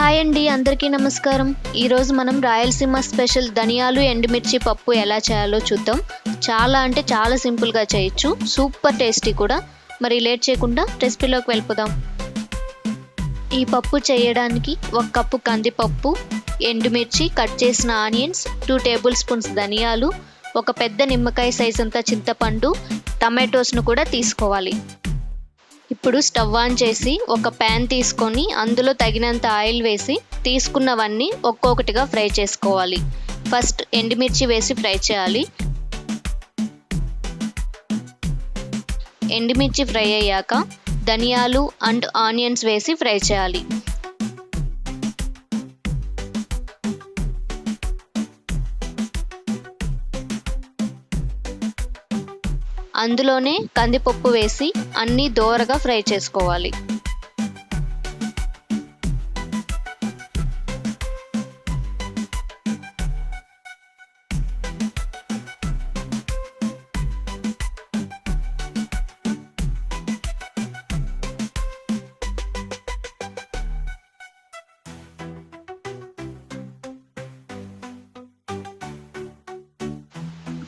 Hi అండి, అందరికీ నమస్కారం. ఈరోజు మనం రాయలసీమ స్పెషల్ ధనియాలు ఎండుమిర్చి పప్పు ఎలా చేయాలో చూద్దాం. చాలా అంటే చాలా సింపుల్గా చేయొచ్చు, సూపర్ టేస్టీ కూడా. మరి లేట్ చేయకుండా రెసిపీలోకి వెళ్ళిపోదాం. ఈ పప్పు చేయడానికి 1 కప్పు కందిపప్పు, ఎండుమిర్చి, కట్ చేసిన ఆనియన్స్, 2 టేబుల్ స్పూన్స్ ధనియాలు, ఒక పెద్ద నిమ్మకాయ సైజ్ అంతా చింతపండు, టమాటోస్ను కూడా తీసుకోవాలి. ఇప్పుడు స్టవ్ ఆన్ చేసి ఒక ప్యాన్ తీసుకొని అందులో తగినంత ఆయిల్ వేసి తీసుకున్నవన్నీ ఒక్కొక్కటిగా ఫ్రై చేసుకోవాలి. ఫస్ట్ ఎండుమిర్చి వేసి ఫ్రై చేయాలి. ఎండుమిర్చి ఫ్రై అయ్యాక ధనియాలు అండ్ ఆనియన్స్ వేసి ఫ్రై చేయాలి. అందులోనే కందిపప్పు వేసి అన్నీ దోరగా ఫ్రై చేసుకోవాలి.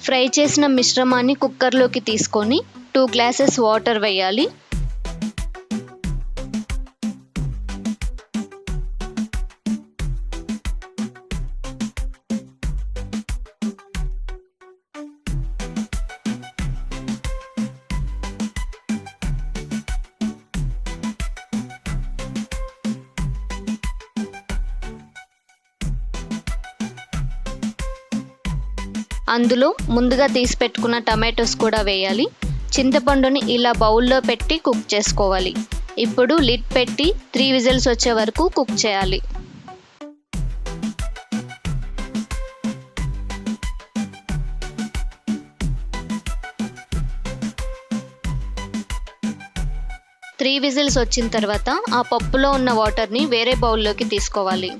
ఫ్రై చేసిన మిశ్రమాన్ని కుక్కర్లోకి తీసుకొని 2 గ్లాసెస్ వాటర్ వేయాలి. అందులో ముందుగా తీసి పెట్టుకున్న టమాటోస్ కూడా వేయాలి. చింతపండుని ఇలా బౌల్లో పెట్టి కుక్ చేసుకోవాలి. ఇప్పుడు లిడ్ పెట్టి 3 విజిల్స్ వచ్చే వరకు కుక్ చేయాలి. త్రీ విజిల్స్ వచ్చిన తర్వాత ఆ పప్పులో ఉన్న వాటర్ని వేరే బౌల్లోకి తీసుకోవాలి.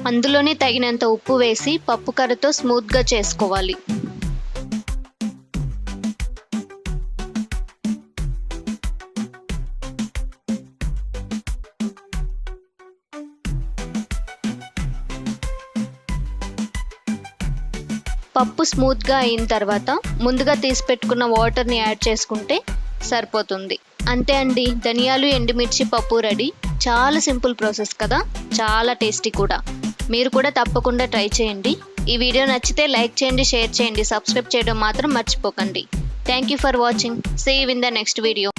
అందులోనే తగినంత ఉప్పు వేసి పప్పు కర్రతో స్మూత్గా చేసుకోవాలి. పప్పు స్మూత్గా అయిన తర్వాత ముందుగా తీసి పెట్టుకున్న వాటర్ని యాడ్ చేసుకుంటే సరిపోతుంది. అంతే అండి, ధనియాలు ఎండుమిర్చి పప్పు రెడీ. చాలా సింపుల్ ప్రాసెస్ కదా, చాలా టేస్టీ కూడా. మీరు కూడా తప్పకుండా ట్రై చేయండి. ఈ వీడియో నచ్చితే లైక్ చేయండి, షేర్ చేయండి, సబ్స్క్రైబ్ చేయడం మాత్రం మర్చిపోకండి. Thank you for watching. See you in the next video.